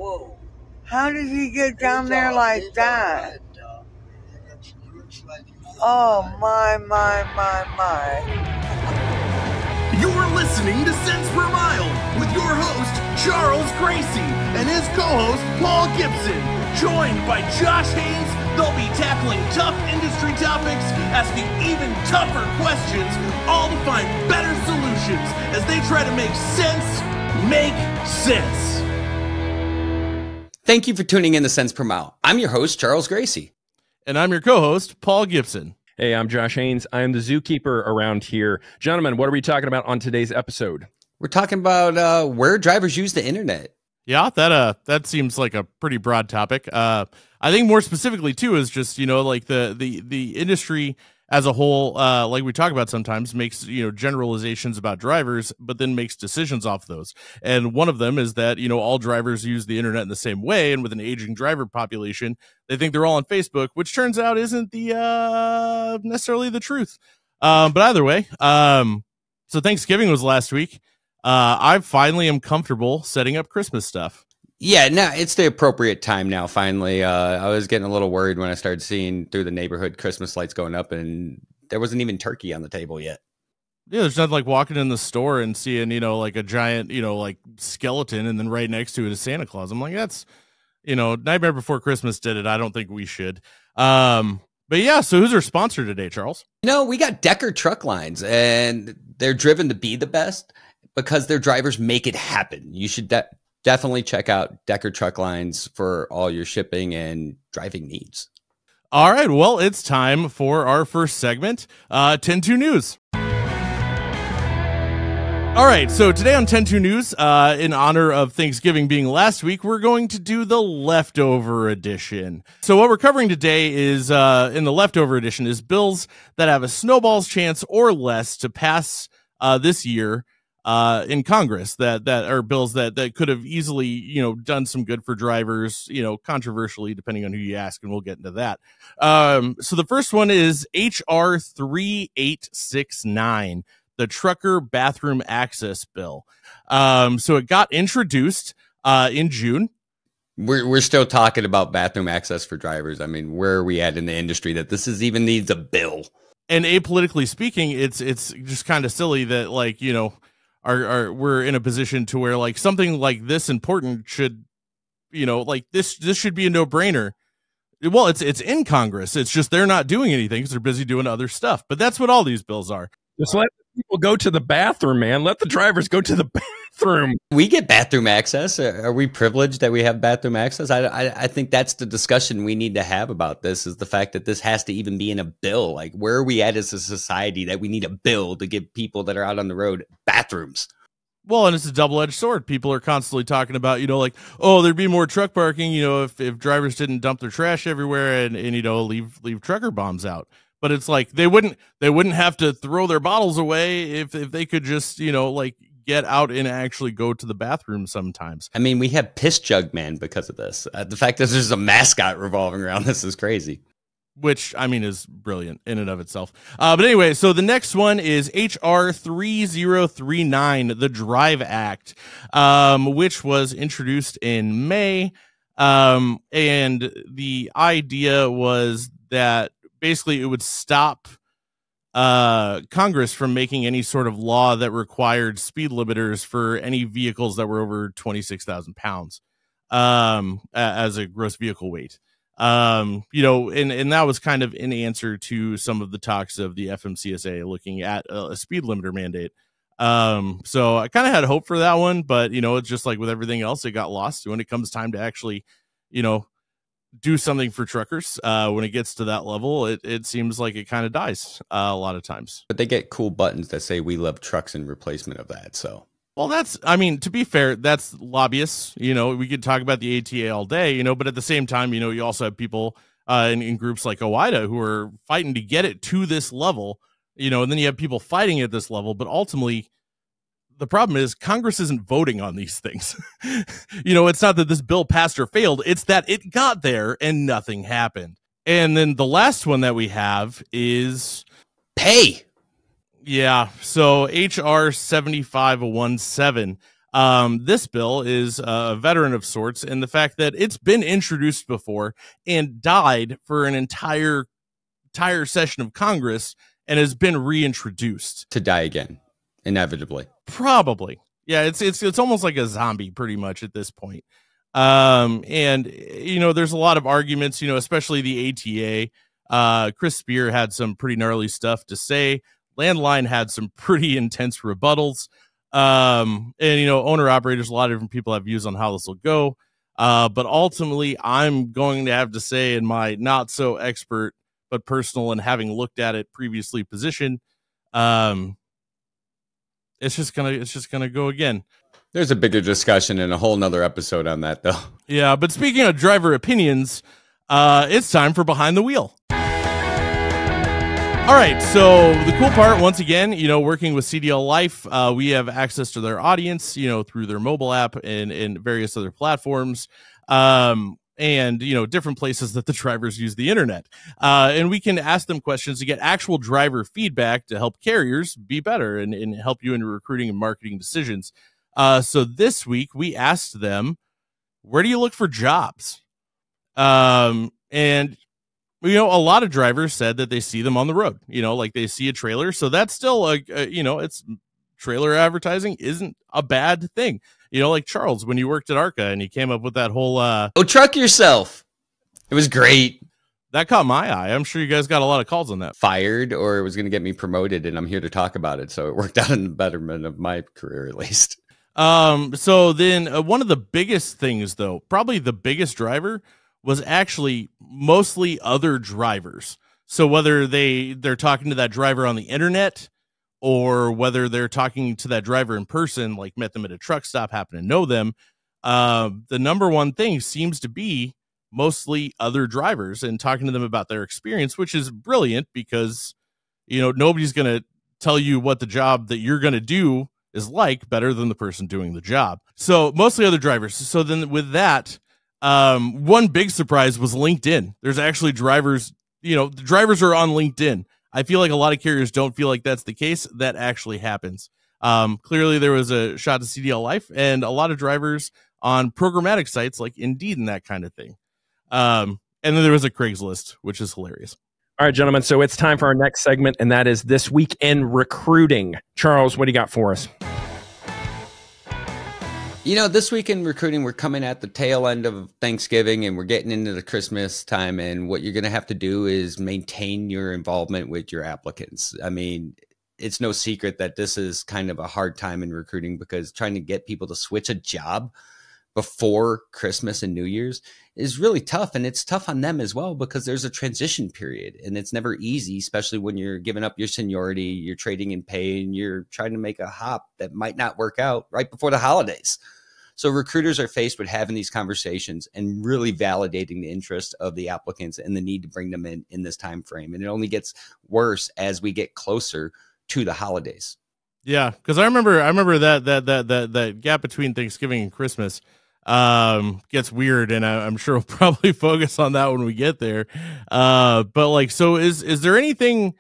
Whoa. How did he get down there like that? Oh, my. You're listening to Cents Per Mile with your host, Charles Gracie, and his co-host, Paul Gibson. Joined by Josh Haynes, they'll be tackling tough industry topics, asking even tougher questions, all to find better solutions as they try to make sense make sense. Thank you for tuning in to Cents Per Mile. I'm your host, Charles Gracie. And I'm your co-host, Paul Gibson. Hey, I'm Josh Haynes. I am the zookeeper around here. Gentlemen, what are we talking about on today's episode? We're talking about where drivers use the internet. Yeah, that seems like a pretty broad topic. I think more specifically too is just, like the industry as a whole, like we talk about sometimes, makes, generalizations about drivers, but then makes decisions off those. And one of them is that, all drivers use the internet in the same way. And with an aging driver population, they think they're all on Facebook, which turns out isn't the necessarily the truth. But either way, so Thanksgiving was last week. I finally am comfortable setting up Christmas stuff. Yeah, now it's the appropriate time now, finally. I was getting a little worried when I started seeing through the neighborhood Christmas lights going up, and there wasn't even turkey on the table yet. Yeah, there's nothing like walking in the store and seeing, like a giant, like skeleton, and then right next to it is Santa Claus. I'm like, that's, Nightmare Before Christmas did it. I don't think we should. But yeah, so who's our sponsor today, Charles? We got Decker Truck Lines, and they're driven to be the best because their drivers make it happen. You should definitely check out Decker Truck Lines for all your shipping and driving needs. All right, well, it's time for our first segment, 10-2 News. All right, so today on 10-2 News, in honor of Thanksgiving being last week, we're going to do the leftover edition. So what we're covering today is, in the leftover edition, is bills that have a snowball's chance or less to pass this year in Congress that are bills that could have easily, done some good for drivers, controversially, depending on who you ask, and we'll get into that. So the first one is HR 3869, the Trucker Bathroom Access Bill. So it got introduced in June. We're still talking about bathroom access for drivers. I mean, where are we at in the industry that this is even needs a bill? And apolitically speaking, it's just kind of silly that, like, we're in a position to where, like, something like this important should, like this should be a no-brainer. Well, it's in Congress. It's just they're not doing anything because they're busy doing other stuff. But that's what all these bills are. Just let people go to the bathroom, man. Let the drivers go to the bathroom. We get bathroom access. Are we privileged that we have bathroom access? I think that's the discussion we need to have about this, is the fact that this has to even be in a bill. Like, where are we at as a society that we need a bill to give people that are out on the road bathrooms? Well, and it's a double-edged sword. People are constantly talking about, like, oh, there'd be more truck parking, if drivers didn't dump their trash everywhere and leave trucker bombs out. But it's like they wouldn't have to throw their bottles away if they could just, get out and actually go to the bathroom sometimes. I mean, we have Piss Jug Man because of this. The fact that there's a mascot revolving around this is crazy. Which, I mean, is brilliant in and of itself. But anyway, so the next one is HR 3039, the Drive Act, which was introduced in May. And the idea was that basically it would stop Congress from making any sort of law that required speed limiters for any vehicles that were over 26,000 pounds as a gross vehicle weight. And that was kind of in answer to some of the talks of the FMCSA looking at a speed limiter mandate. So I kind of had hope for that one, but, it's just like with everything else, it got lost when it comes time to actually, do something for truckers. When it gets to that level, it seems like it kind of dies a lot of times. But they get cool buttons that say "We love trucks" in replacement of that. So, well, to be fair, that's lobbyists. We could talk about the ATA all day, but at the same time, you also have people in groups like OIDA who are fighting to get it to this level, and then you have people fighting at this level. But ultimately, the problem is Congress isn't voting on these things. It's not that this bill passed or failed. It's that it got there and nothing happened. And then the last one that we have is pay. Yeah. So HR 7517, This bill is a veteran of sorts in the fact that it's been introduced before and died for an entire session of Congress and has been reintroduced to die again, inevitably. Probably. Yeah, it's almost like a zombie pretty much at this point. And there's a lot of arguments, especially the ATA. Chris Spear had some pretty gnarly stuff to say. Landline had some pretty intense rebuttals. And owner operators, a lot of different people have views on how this will go. But ultimately I'm going to have to say, in my not so expert but personal and having looked at it previously position, it's just gonna go again. There's a bigger discussion and a whole nother episode on that, though. Yeah, but speaking of driver opinions, it's time for Behind the Wheel. All right, so the cool part, once again, working with CDLLife, we have access to their audience, through their mobile app and various other platforms, and different places that the drivers use the internet. And we can ask them questions to get actual driver feedback to help carriers be better and help you in recruiting and marketing decisions. So this week we asked them, where do you look for jobs? And a lot of drivers said that they see them on the road, like they see a trailer. So that's still it's trailer advertising isn't a bad thing. Like Charles, when you worked at ARCA and he came up with that whole, truck yourself. It was great. That caught my eye. I'm sure you guys got a lot of calls on that. Fired, or it was going to get me promoted, and I'm here to talk about it. So it worked out in the betterment of my career, at least. So then one of the biggest things, though, probably the biggest driver, was actually mostly other drivers. So whether they're talking to that driver on the internet, or whether they're talking to that driver in person, like met them at a truck stop, happen to know them, the number one thing seems to be mostly other drivers and talking to them about their experience, which is brilliant because, nobody's going to tell you what the job that you're going to do is like better than the person doing the job. So mostly other drivers. So then with that, one big surprise was LinkedIn. There's actually drivers, the drivers are on LinkedIn. I feel like a lot of carriers don't feel like that's the case. That actually happens. Clearly there was a shot to CDLLife and a lot of drivers on programmatic sites like Indeed and that kind of thing. And then there was a Craigslist, which is hilarious. All right, gentlemen. So it's time for our next segment, and that is This Week in Recruiting. Charles, what do you got for us? This week in recruiting, we're coming at the tail end of Thanksgiving and we're getting into the Christmas time. And what you're going to have to do is maintain your involvement with your applicants. I mean, it's no secret that this is kind of a hard time in recruiting because trying to get people to switch a job before Christmas and New Year's is really tough. And it's tough on them as well because there's a transition period and it's never easy, especially when you're giving up your seniority, you're trading in pay, and you're trying to make a hop that might not work out right before the holidays. So recruiters are faced with having these conversations and really validating the interest of the applicants and the need to bring them in this time frame. And it only gets worse as we get closer to the holidays. Yeah, because I remember that gap between Thanksgiving and Christmas gets weird, and I'm sure we'll probably focus on that when we get there. But so is there anything?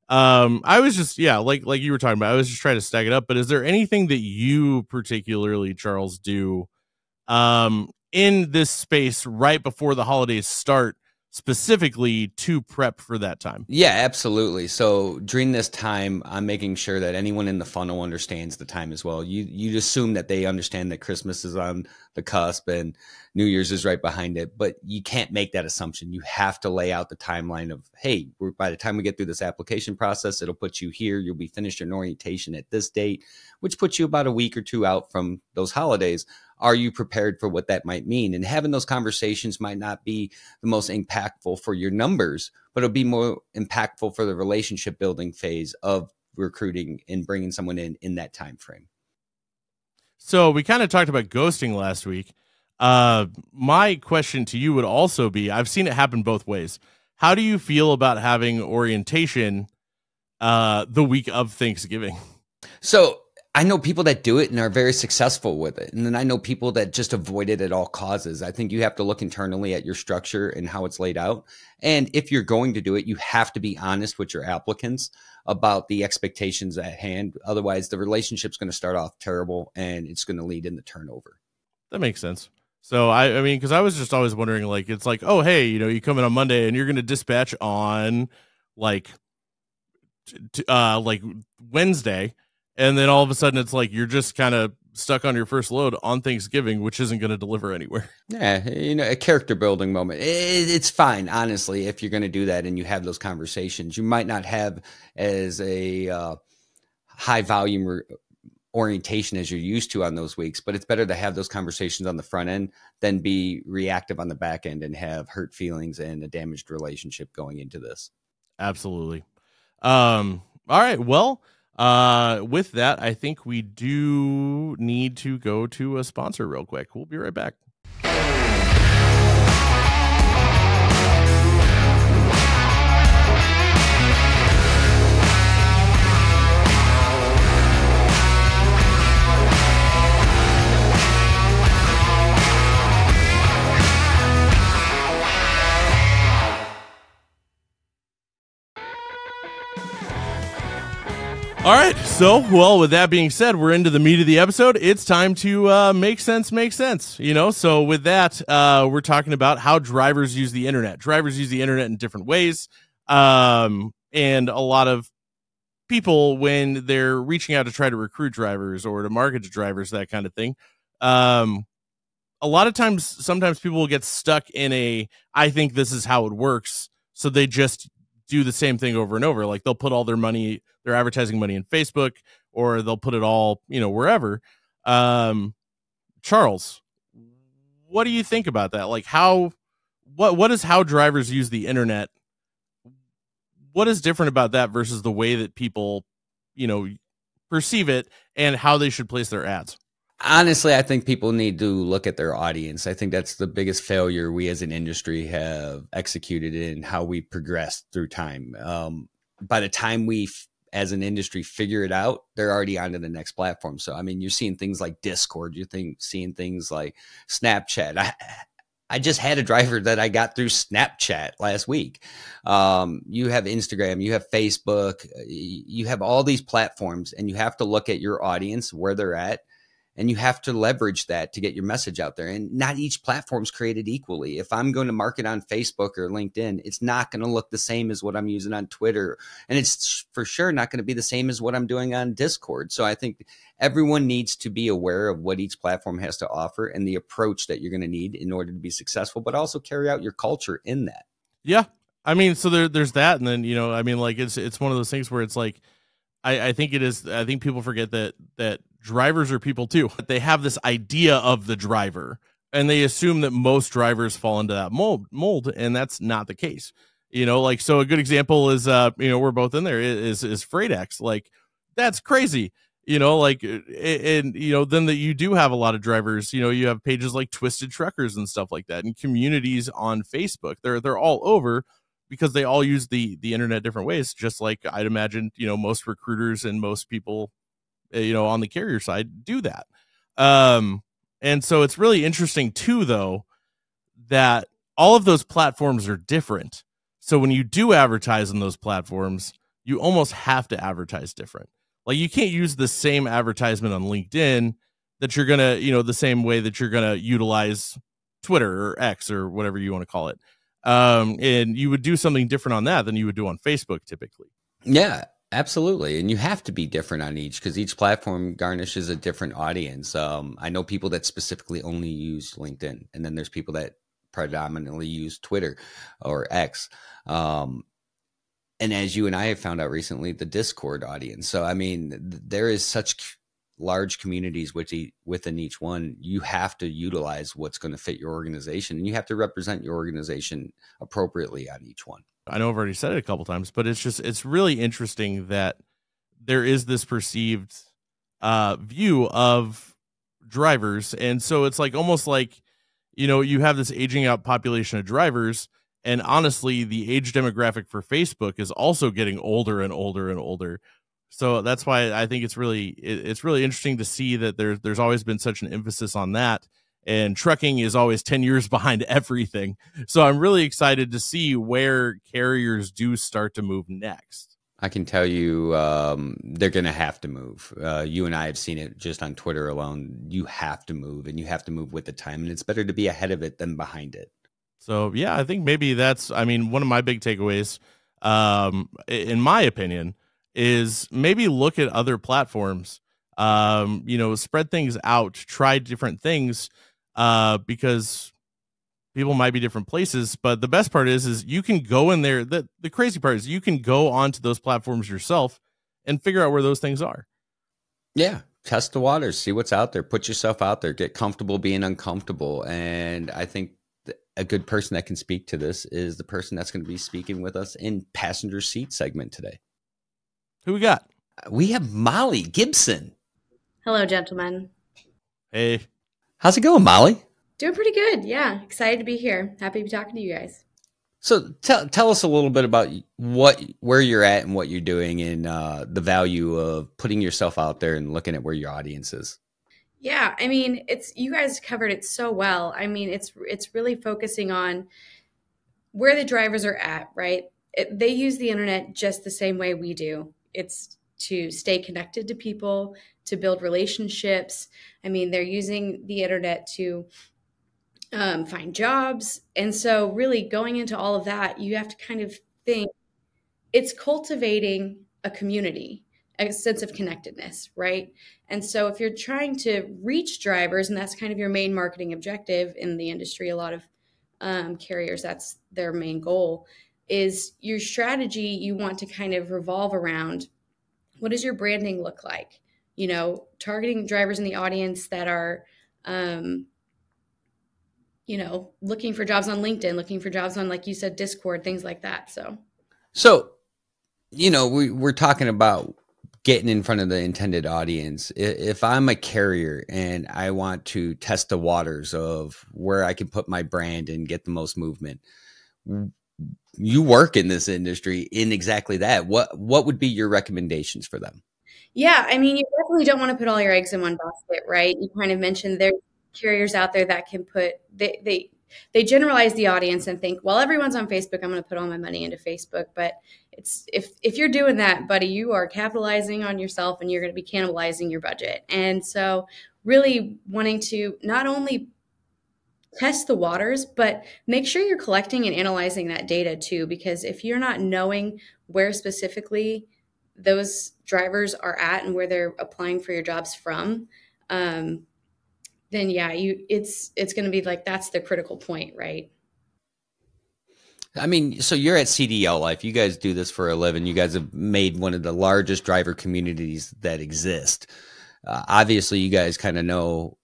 I was just like you were talking about. I was just trying to stack it up. But is there anything that you particularly, Charles, do in this space right before the holidays start, specifically to prep for that time? Yeah, absolutely. So during this time, I'm making sure that anyone in the funnel understands the time as well. You assume that they understand that Christmas is on the cusp and New Year's is right behind it, but you can't make that assumption. You have to lay out the timeline of, hey, by the time we get through this application process, it'll put you here. You'll be finished your orientation at this date, which puts you about a week or two out from those holidays. Are you prepared for what that might mean? And having those conversations might not be the most impactful for your numbers, but it'll be more impactful for the relationship building phase of recruiting and bringing someone in that time frame. So we kind of talked about ghosting last week. My question to you would also be, I've seen it happen both ways. How do you feel about having orientation the week of Thanksgiving? So I know people that do it and are very successful with it. And then I know people that just avoid it at all causes. I think you have to look internally at your structure and how it's laid out. And if you're going to do it, you have to be honest with your applicants about the expectations at hand. Otherwise, the relationship's going to start off terrible and it's going to lead into turnover. That makes sense. So I mean, because I was just always wondering, like, it's like, oh, hey, you know, you come in on Monday and you're going to dispatch on like Wednesday. And then all of a sudden it's like you're just kind of stuck on your first load on Thanksgiving, which isn't going to deliver anywhere. Yeah, you know, a character building moment. It's fine, honestly, if you're going to do that and you have those conversations. You might not have as a high volume orientation as you're used to on those weeks, but it's better to have those conversations on the front end than be reactive on the back end and have hurt feelings and a damaged relationship going into this. Absolutely. All right. Well, with that, I think we do need to go to a sponsor real quick. We'll be right back. All right, so, well, with that being said, we're into the meat of the episode. It's time to make sense, you know? So with that, we're talking about how drivers use the internet. Drivers use the internet in different ways, and a lot of people, when they're reaching out to try to recruit drivers or to market to drivers, that kind of thing, a lot of times, sometimes people will get stuck in I think this is how it works, so they just do the same thing over and over. Like they'll put all their money, their advertising money in Facebook, or they'll put it all, you know, wherever. Charles, what do you think about that? Like what is how drivers use the internet? What is different about that versus the way that people, you know, perceive it and how they should place their ads? Honestly, I think people need to look at their audience. I think that's the biggest failure we as an industry have executed in how we progressed through time. By the time we, as an industry, figure it out, they're already on to the next platform. So, I mean, you're seeing things like Discord. You're seeing things like Snapchat. I just had a driver that I got through Snapchat last week. You have Instagram, you have Facebook, you have all these platforms, and you have to look at your audience, where they're at, and you have to leverage that to get your message out there. And not each platform is created equally. If I'm going to market on Facebook or LinkedIn, it's not going to look the same as what I'm using on Twitter. And it's for sure not going to be the same as what I'm doing on Discord. So I think everyone needs to be aware of what each platform has to offer and the approach that you're going to need in order to be successful, but also carry out your culture in that. Yeah. I mean, so there's that. And then, you know, I mean, like it's one of those things where it's like, I think it is. I think people forget that drivers are people too. They have this idea of the driver, and they assume that most drivers fall into that mold, and that's not the case. You know, like, so a good example is, you know, we're both in there is FreightX. Like, that's crazy. You know, like, and you know, then that you do have a lot of drivers. You know, you have pages like Twisted Truckers and stuff like that, and communities on Facebook. They're all over, because they all use the internet different ways, just like I'd imagine, you know, most recruiters and most people, you know, on the carrier side do that. And so it's really interesting too, though, that all of those platforms are different. So when you do advertise on those platforms, you almost have to advertise different. Like, you can't use the same advertisement on LinkedIn that you're going to, you know, the same way that you're going to utilize Twitter or X or whatever you want to call it. And you would do something different on that than you would do on Facebook typically. Yeah, absolutely. And you have to be different on each, because each platform garnishes a different audience. I know people that specifically only use LinkedIn, and then there's people that predominantly use Twitter or X. And as you and I have found out recently, the Discord audience. So, I mean, there is such large communities within each one. You have to utilize what's going to fit your organization, and you have to represent your organization appropriately on each one. I know I've already said it a couple times, but it's really interesting that there is this perceived view of drivers. And so it's like, almost like, you know, you have this aging out population of drivers, and honestly, the age demographic for Facebook is also getting older and older and older. So that's why I think it's really interesting to see that there's always been such an emphasis on that, and trucking is always 10 years behind everything. So I'm really excited to see where carriers do start to move next. I can tell you they're going to have to move. You and I have seen it just on Twitter alone. You have to move, and you have to move with the time, and it's better to be ahead of it than behind it. So, yeah, I think maybe one of my big takeaways, in my opinion, is maybe look at other platforms, spread things out, try different things, because people might be different places. But the best part is you can go in there. The crazy part is you can go onto those platforms yourself and figure out where those things are. Yeah. Test the waters, see what's out there, put yourself out there, get comfortable being uncomfortable. And I think a good person that can speak to this is the person that's going to be speaking with us in passenger seat segment today. Who we got? We have Molly Gibson. Hello, gentlemen. Hey. How's it going, Molly? Doing pretty good. Yeah. Excited to be here. Happy to be talking to you guys. So tell us a little bit about where you're at and what you're doing, and the value of putting yourself out there and looking at where your audience is. Yeah, I mean, you guys covered it so well. I mean, it's really focusing on where the drivers are at, right? They use the internet just the same way we do. It's to stay connected to people, to build relationships. I mean, they're using the internet to find jobs. And so really going into all of that, you have to kind of think it's cultivating a community, a sense of connectedness, right? And so if you're trying to reach drivers, and that's kind of your main marketing objective in the industry, a lot of carriers, that's their main goal, is your strategy you want to kind of revolve around, what does your branding look like? Targeting drivers in the audience that are, looking for jobs on LinkedIn, looking for jobs on, like you said, Discord, things like that. So we're talking about getting in front of the intended audience. If I'm a carrier and I want to test the waters of where I can put my brand and get the most movement, you work in this industry in exactly that. What would be your recommendations for them? Yeah, I mean, you definitely don't want to put all your eggs in one basket, right? You kind of mentioned there's carriers out there that can put they generalize the audience and think, well, everyone's on Facebook, I'm going to put all my money into Facebook. But it's if you're doing that, buddy, you are capitalizing on yourself and you're going to be cannibalizing your budget. And so really wanting to not only test the waters, but make sure you're collecting and analyzing that data too, because if you're not knowing where specifically those drivers are at and where they're applying for your jobs from, then yeah, it's going to be like, that's the critical point, right? I mean, so you're at CDLLife. You guys do this for a living. You guys have made one of the largest driver communities that exist. Obviously, you guys kind of know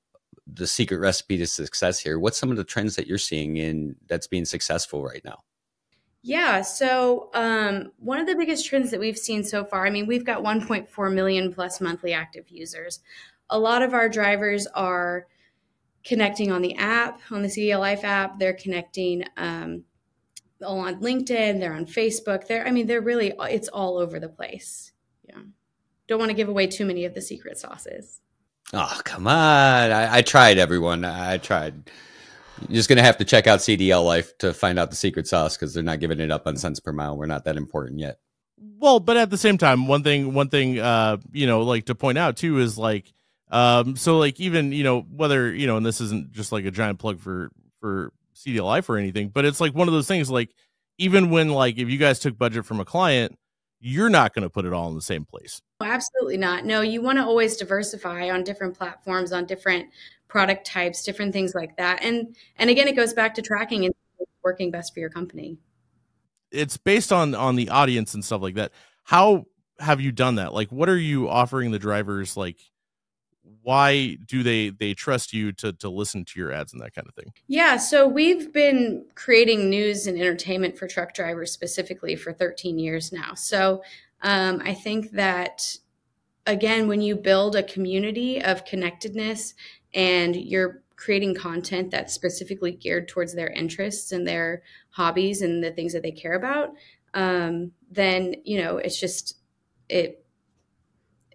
the secret recipe to success here. What's some of the trends that you're seeing in that's being successful right now? Yeah, so one of the biggest trends that we've seen so far, I mean, we've got 1.4 million plus monthly active users. A lot of our drivers are connecting on the app, on the CDLLife app. They're connecting on LinkedIn. They're on Facebook. They're really, it's all over the place. Yeah. Don't want to give away too many of the secret sauces. Oh, come on. I tried, everyone. I tried. You're just going to have to check out CDLLife to find out the secret sauce, because they're not giving it up on cents per mile. We're not that important yet. Well, but at the same time, one thing, like to point out too is like, so like even, whether, and this isn't just like a giant plug for CDLLife or anything, but it's like one of those things, like even when, like, if you guys took budget from a client, you're not going to put it all in the same place. Absolutely not. No, you want to always diversify on different platforms, on different product types, different things like that. And again, it goes back to tracking and working best for your company. It's based on the audience and stuff like that. How have you done that? Like, what are you offering the drivers? Like, why do they trust you to listen to your ads and that kind of thing? Yeah, so we've been creating news and entertainment for truck drivers specifically for 13 years now. So I think that, again, when you build a community of connectedness and you're creating content that's specifically geared towards their interests and their hobbies and the things that they care about, then, it's just,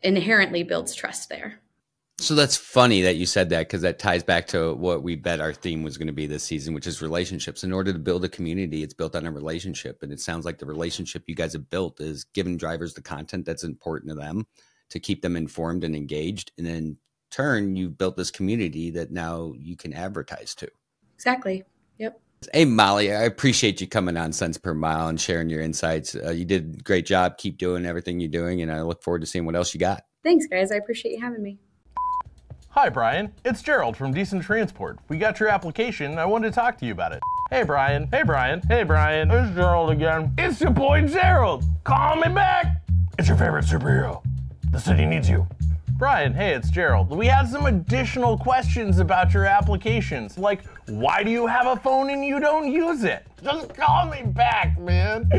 inherently builds trust there. So that's funny that you said that, because that ties back to what we bet our theme was going to be this season, which is relationships. In order to build a community, it's built on a relationship. And it sounds like the relationship you guys have built is giving drivers the content that's important to them to keep them informed and engaged. And in turn, you've built this community that now you can advertise to. Exactly. Yep. Hey, Molly, I appreciate you coming on Cents Per Mile and sharing your insights. You did a great job. Keep doing everything you're doing. And I look forward to seeing what else you got. Thanks, guys. I appreciate you having me. Hi, Brian. It's Gerald from Decent Transport. We got your application, and I wanted to talk to you about it. Hey, Brian. Hey, Brian. Hey, Brian. It's Gerald again. It's your boy, Gerald. Call me back. It's your favorite superhero. The city needs you. Brian, hey, it's Gerald. We had some additional questions about your applications, like, why do you have a phone and you don't use it? Just call me back, man.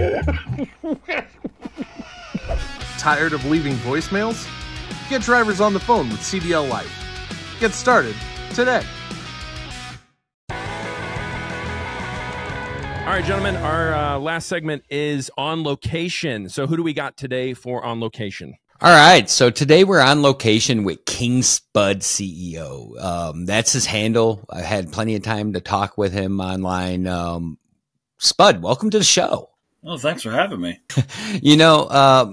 Tired of leaving voicemails? Get drivers on the phone with CDLLife. Get started today. All right, gentlemen, our last segment is On Location. So who do we got today for On Location? All right, so today we're on location with King Spud CEO. That's his handle. I had plenty of time to talk with him online. Spud, welcome to the show. Oh, thanks for having me.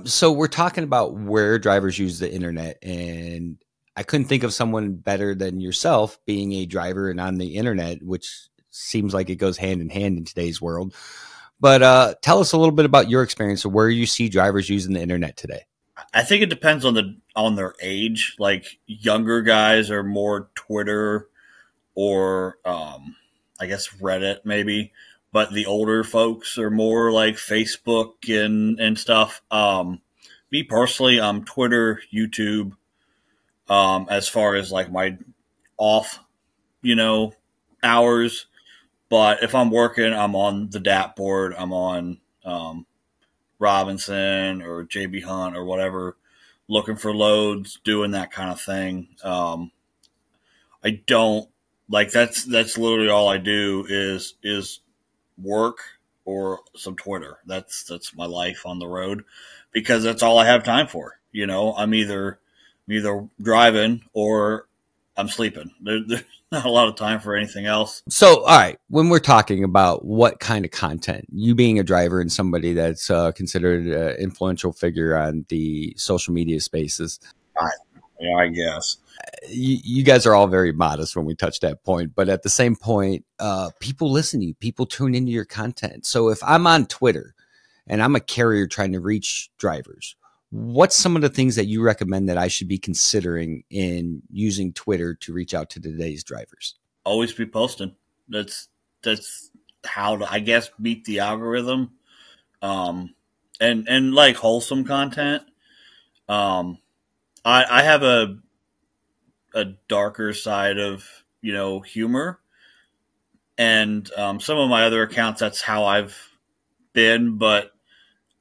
So we're talking about where drivers use the internet, and I couldn't think of someone better than yourself, being a driver and on the internet, which seems like it goes hand in hand in today's world. But tell us a little bit about your experience of where you see drivers using the internet today. I think it depends on their age. Like, younger guys are more Twitter or I guess Reddit maybe, but the older folks are more like Facebook and stuff. Me personally, I'm Twitter, YouTube. As far as like my off, hours, but if I'm working, I'm on the DAP board. I'm on Robinson or JB Hunt or whatever, looking for loads, doing that kind of thing. I don't like that's literally all I do is work or some Twitter. That's my life on the road, because that's all I have time for. I'm either driving or I'm sleeping. There's not a lot of time for anything else. So, all right, when we're talking about what kind of content, you being a driver and somebody that's considered an influential figure on the social media spaces, I guess. You guys are all very modest when we touch that point. But at the same point, people listen to you. People tune into your content. So if I'm on Twitter and I'm a carrier trying to reach drivers, what's some of the things that you recommend that I should be considering in using Twitter to reach out to today's drivers? Always be posting. That's how to, I guess, beat the algorithm. And like wholesome content. I have a darker side of, humor, and some of my other accounts, that's how I've been, but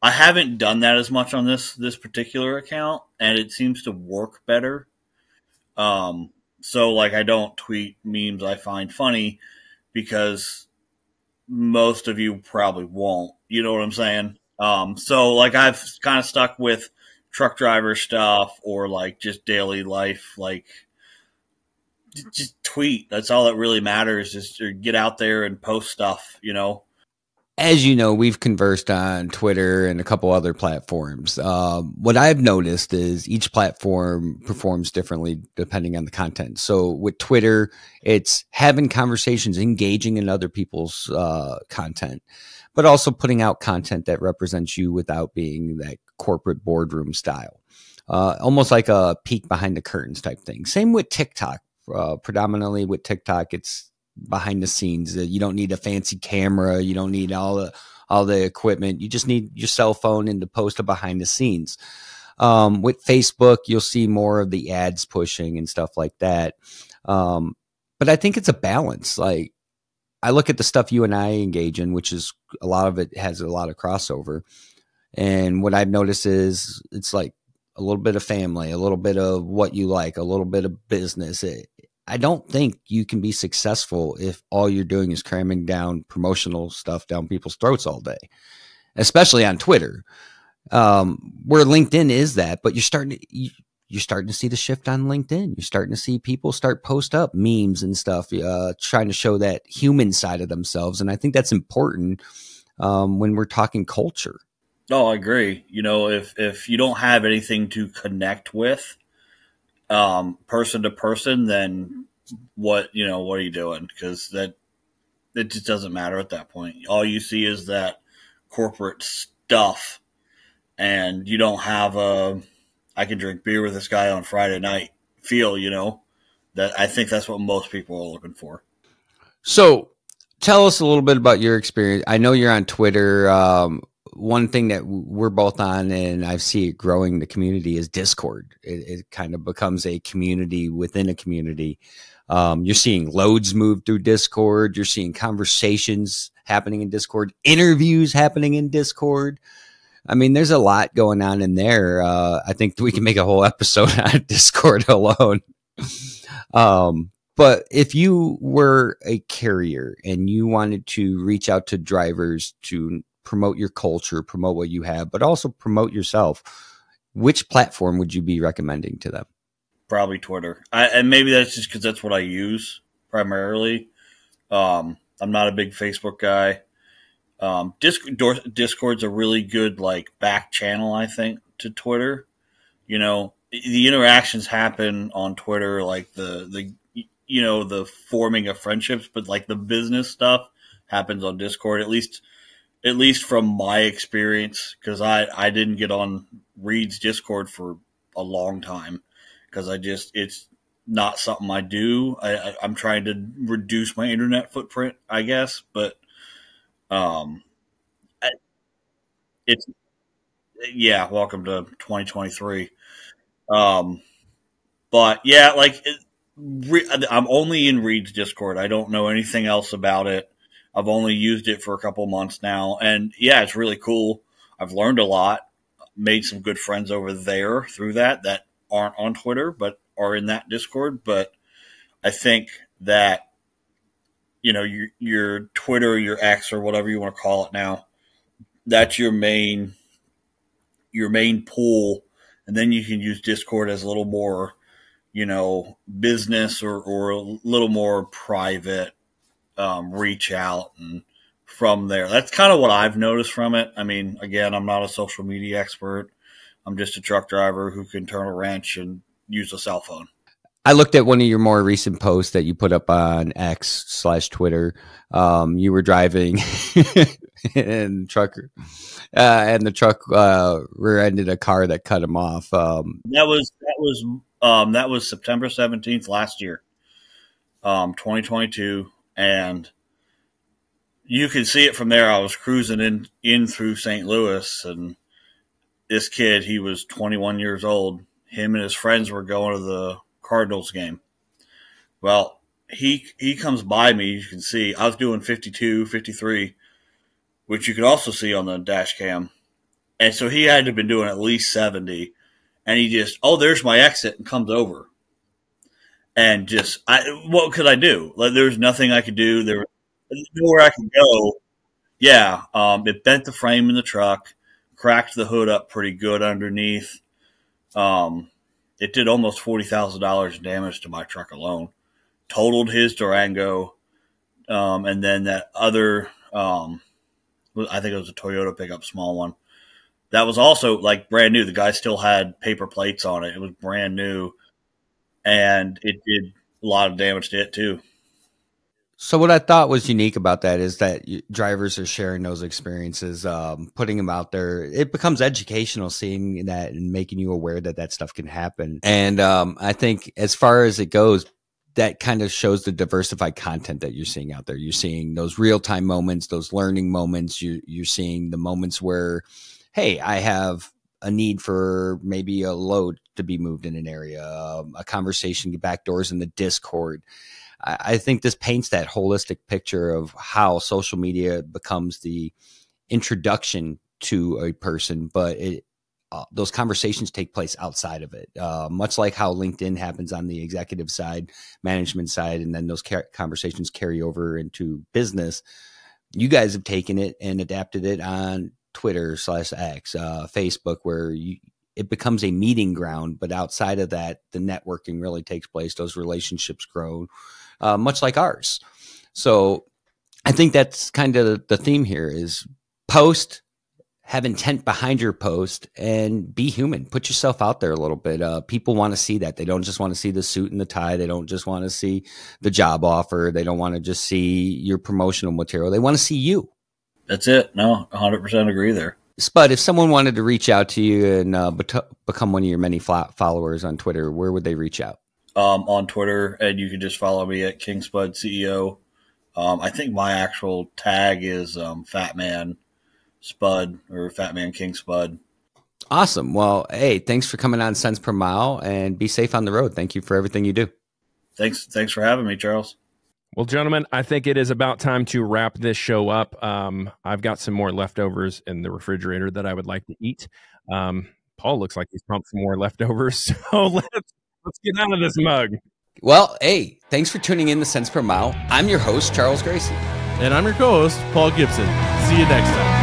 I haven't done that as much on this particular account, and it seems to work better. So like, I don't tweet memes I find funny, because most of you probably won't. You know what I'm saying? So like, I've kind of stuck with truck driver stuff, or like just daily life, like just tweet. That's all that really matters, is to get out there and post stuff, As you know, we've conversed on Twitter and a couple other platforms. What I've noticed is each platform performs differently depending on the content. So with Twitter, it's having conversations, engaging in other people's content, but also putting out content that represents you without being that corporate boardroom style. Almost like a peek behind the curtains type thing. Same with TikTok. Predominantly with TikTok, it's behind the scenes. You don't need a fancy camera. You don't need all the equipment. You just need your cell phone and to post a behind the scenes. With Facebook, you'll see more of the ads pushing and stuff like that. But I think it's a balance. Like, I look at the stuff you and I engage in, which is a lot of it has a lot of crossover. And what I've noticed is it's like a little bit of family, a little bit of what you like, a little bit of business. I don't think you can be successful if all you're doing is cramming down promotional stuff down people's throats all day, especially on Twitter, where LinkedIn is that, but you're you're starting to see the shift on LinkedIn. You're starting to see people start post up memes and stuff, trying to show that human side of themselves. And I think that's important when we're talking culture. No, I agree. If you don't have anything to connect with, person to person, then what are you doing? Because it just doesn't matter at that point. All you see is that corporate stuff, and you don't have I can drink beer with this guy on Friday night feel, that I think that's what most people are looking for. So tell us a little bit about your experience. I know you're on Twitter. One thing that we're both on, and I see it growing the community, is Discord. It kind of becomes a community within a community. You're seeing loads move through Discord. You're seeing conversations happening in Discord, interviews happening in Discord. I mean, there's a lot going on in there. I think we can make a whole episode on Discord alone. But if you were a carrier and you wanted to reach out to drivers to promote your culture, promote what you have, but also promote yourself, which platform would you be recommending to them? Probably Twitter. And maybe that's just because that's what I use primarily. I'm not a big Facebook guy. Discord's a really good back channel, I think, to Twitter. The interactions happen on Twitter, like the forming of friendships, but the business stuff happens on Discord, at least from my experience, because I didn't get on Reed's Discord for a long time because it's not something I do. I'm trying to reduce my internet footprint, I guess, but it's welcome to 2023. But yeah, I'm only in Reed's Discord. I don't know anything else about it. I've only used it for a couple months now, and yeah, it's really cool. I've learned a lot, made some good friends over there through that aren't on Twitter but are in that Discord. But I think that your Twitter, your X, or whatever you want to call it now, that's your main pool, and then you can use Discord as a little more business or a little more private. Reach out, and from there, that's kind of what I've noticed from it. I mean, again, I'm not a social media expert. I'm just a truck driver who can turn a wrench and use a cell phone. I looked at one of your more recent posts that you put up on X/Twitter. You were driving and the truck rear-ended a car that cut him off. That was September 17th last year, 2022. And you can see it from there. I was cruising in through St. Louis, and this kid, he was 21 years old. Him and his friends were going to the Cardinals game. Well, he comes by me. You can see I was doing 52, 53, which you can also see on the dash cam. And so he had to have been doing at least 70. And he just, there's my exit, and comes over. And what could I do? There was nothing I could do. There was nowhere I could go. Yeah, it bent the frame in the truck, cracked the hood up pretty good underneath. It did almost $40,000 in damage to my truck alone. Totaled his Durango, and then that other, I think it was a Toyota pickup, small one. That was also brand new. The guy still had paper plates on it. It was brand new. And it did a lot of damage to it too. So what I thought was unique about that is that drivers are sharing those experiences, putting them out there. It becomes educational, seeing that and making you aware that stuff can happen. And I think as far as it goes, that kind of shows the diversified content that you're seeing out there. You're seeing those real-time moments, those learning moments. You're seeing the moments where, hey, I have a need for maybe a load to be moved in an area, a conversation, backdoors in the Discord. I think this paints that holistic picture of how social media becomes the introduction to a person, but those conversations take place outside of it, much like how LinkedIn happens on the executive side, management side, and then those conversations carry over into business. You guys have taken it and adapted it on Twitter /X, Facebook, where it becomes a meeting ground. But outside of that, the networking really takes place. Those relationships grow, much like ours. So I think that's kind of the theme here is post, have intent behind your post, and be human. Put yourself out there a little bit. People want to see that. They don't just want to see the suit and the tie. They don't just want to see the job offer. They don't want to just see your promotional material. They want to see you. That's it. No, 100% agree there. Spud, if someone wanted to reach out to you and become one of your many followers on Twitter, where would they reach out? On Twitter, and you can just follow me at King Spud CEO. I think my actual tag is Fat Man Spud or Fat Man King Spud. Awesome. Well, hey, thanks for coming on Cents Per Mile, and be safe on the road. Thank you for everything you do. Thanks for having me, Charles. Well, gentlemen, I think it is about time to wrap this show up. I've got some more leftovers in the refrigerator that I would like to eat. Paul looks like he's pumped for more leftovers, so let's get out of this mug. Well, hey, thanks for tuning in to Cents Per Mile. I'm your host, Charles Gracie. And I'm your co-host, Paul Gibson. See you next time.